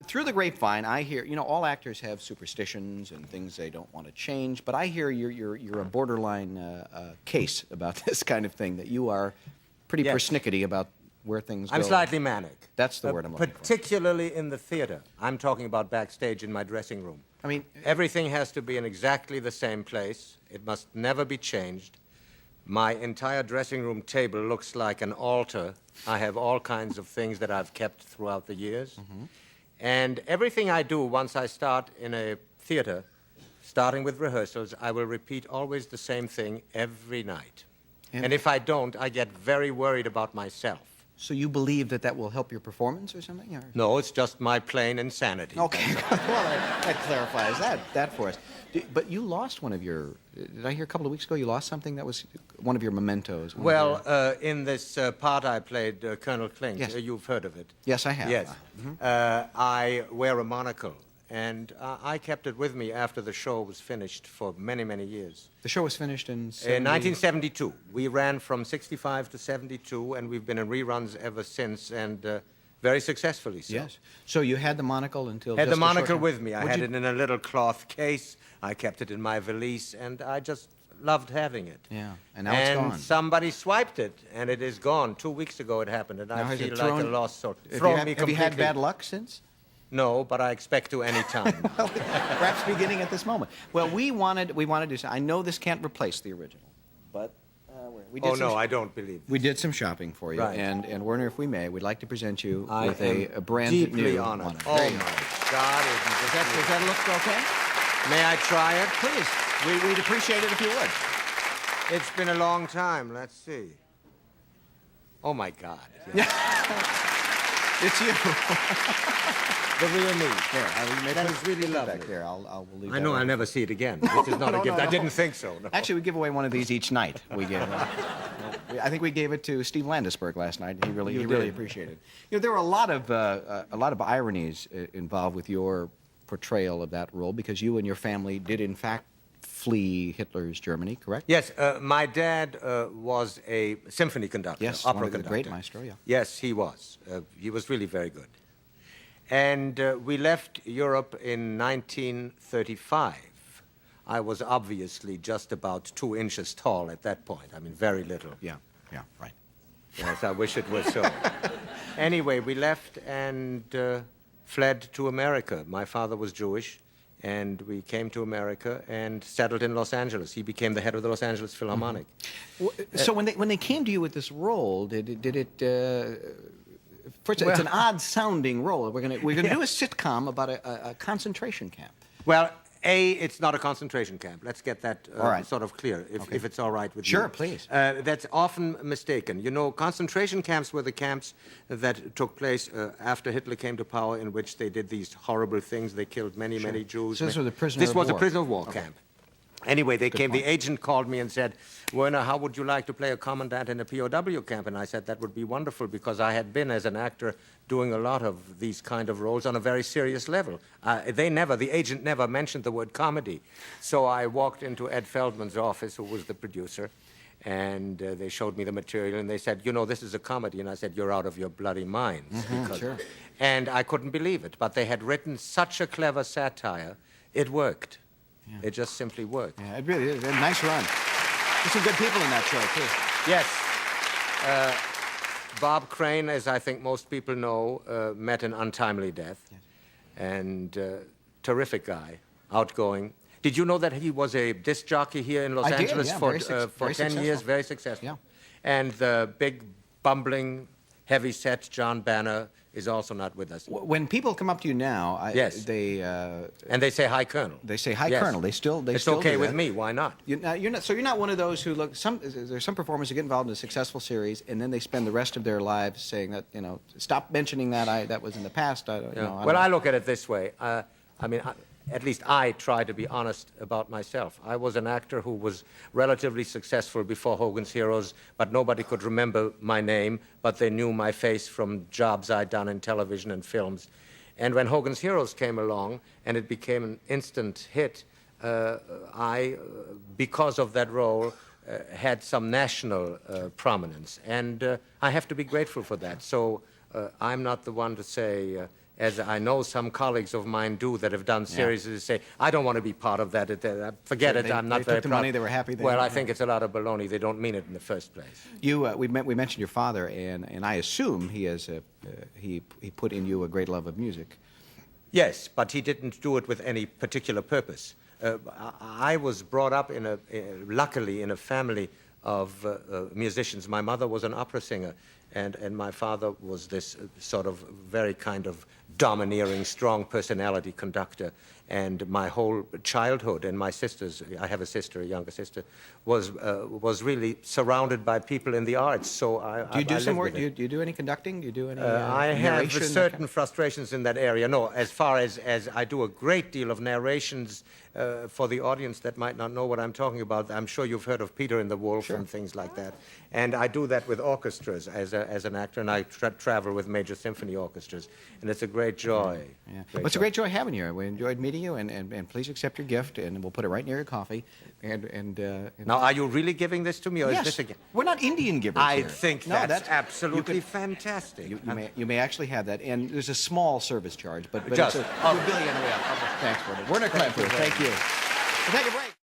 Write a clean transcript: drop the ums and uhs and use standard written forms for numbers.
Through the grapevine, I hear, all actors have superstitions and things they don't want to change, but I hear you're a borderline case about this kind of thing, that you are pretty persnickety about where things go. I'm slightly manic. That's the word I'm looking for. Particularly in the theater. I'm talking about backstage in my dressing room. I mean... Everything has to be in exactly the same place. It must never be changed. My entire dressing room table looks like an altar. I have all kinds of things that I've kept throughout the years. Mm-hmm. And everything I do once I start in a theater, starting with rehearsals, I will repeat always the same thing every night. And if I don't, I get very worried about myself. So you believe that will help your performance or something? Or? No, it's just my plain insanity. Okay, well, that clarifies that for us. But you lost one of your... Did I hear a couple of weeks ago you lost something that was one of your mementos? Well, in this part I played, Colonel Klink, yes. You've heard of it. Yes, I have. Yes. I wear a monocle, and I kept it with me after the show was finished for many, many years. The show was finished in... 1972. We ran from 65 to 72, and we've been in reruns ever since, and... very successfully so. Yes. So you had the monocle until... Had the monocle with me. I had it in a little cloth case. I kept it in my valise, and I just loved having it. Yeah, and now it's gone. And somebody swiped it, and it is gone. 2 weeks ago it happened, and I feel like a lost soul. Have you had bad luck since? No, but I expect to any time. Well, perhaps beginning at this moment. Well, we wanted to... I know this can't replace the original, but... I don't believe this. We did some shopping for you, right. and Werner, if we may, we'd like to present you with a brand deeply new honored. one. Oh my God! Does that look okay? May I try it? Please. We'd appreciate it if you would. It's been a long time. Let's see. Oh my God! Yeah. It's you. The real me. Here, that is really lovely. Here, we'll leave I know I'll never see it again. This is not a gift. I didn't think so. No. Actually, we give away one of these each night. We give. I think we gave it to Steve Landesberg last night. He really appreciated it. There are a lot of ironies involved with your portrayal of that role, because you and your family did in fact flee Hitler's Germany, correct? Yes, my dad was a symphony conductor, yes, opera one of the conductor. Great maestro, yeah. Yes, he was. He was really very good. And we left Europe in 1935. I was obviously just about 2 inches tall at that point. I mean, very little. Yeah, right. Yes, I wish it were so. Anyway, we left and fled to America. My father was Jewish, and we came to America and settled in Los Angeles. He became the head of the Los Angeles Philharmonic. Mm-hmm. So when they came to you with this role, did it first, it's an odd-sounding role. We're gonna do a sitcom about a concentration camp. Well, it's not a concentration camp. Let's get that sort of clear, if it's all right with you. Sure, please. That's often mistaken. You know, concentration camps were the camps that took place after Hitler came to power, in which they did these horrible things. They killed many Jews. So this was a prisoner This of was war. a prisoner of war camp. Anyway, the agent called me and said, Werner, how would you like to play a commandant in a POW camp? And I said that would be wonderful, because I had been, as an actor, doing a lot of these kind of roles on a very serious level. The agent never mentioned the word comedy. So I walked into Ed Feldman's office, who was the producer, and they showed me the material, and they said, this is a comedy. And I said, you're out of your bloody minds. Mm-hmm, sure. And I couldn't believe it, but they had written such a clever satire, it worked. Yeah. It just simply worked. Yeah, it really is. A nice run. There's some good people in that show, too. Yes. Bob Crane, as I think most people know, met an untimely death. Yes. And terrific guy, outgoing. Did you know that he was a disc jockey here in Los Angeles for 10 years? Very successful. Yeah. And the big, bumbling, heavy-set John Banner is also not with us. When people come up to you now, yes. And they say, hi, Colonel. They say, hi, Colonel. They still It's okay with me. Why not? So you're not one of those who look... There's some performers who get involved in a successful series, and then they spend the rest of their lives saying that, stop mentioning that. That was in the past. I look at it this way. At least I try to be honest about myself. I was an actor who was relatively successful before Hogan's Heroes, but nobody could remember my name, but they knew my face from jobs I'd done in television and films. And when Hogan's Heroes came along and it became an instant hit, because of that role, had some national prominence. And I have to be grateful for that. So I'm not the one to say, as I know some colleagues of mine do that have done series, they say, I don't want to be part of that. Forget So it. I'm not they very took the proud. money, they were happy then? Well, I Yeah. think it's a lot of baloney. They don't mean it in the first place. We mentioned your father, and I assume he put in you a great love of music. Yes, but he didn't do it with any particular purpose. I was brought up luckily in a family of musicians. My mother was an opera singer, and my father was this sort of very kind of domineering, strong personality conductor. And my whole childhood, and my sisters, I have a sister, a younger sister, was really surrounded by people in the arts. So Do you do I some lived work? with it. Do you do any conducting? Do you do any I have narration, that certain kind of- frustrations in that area. No, as far as I do a great deal of narrations for the audience that might not know what I'm talking about. I'm sure you've heard of Peter and the Wolf and things like that. And I do that with orchestras as an actor, and I travel with major symphony orchestras. And it's a great joy. Yeah. Well, it's a great joy having you. We enjoyed meeting you, and please accept your gift, and we'll put it right near your coffee. And Now, are you really giving this to me, or yes, is this again? we're not Indian givers I here. think No, that's absolutely fantastic. You may actually have that, and there's a small service charge, but Just- it's a, we'll bill you on the way out. Thanks, Werner. Werner Kemperer, thank you. We'll take a break.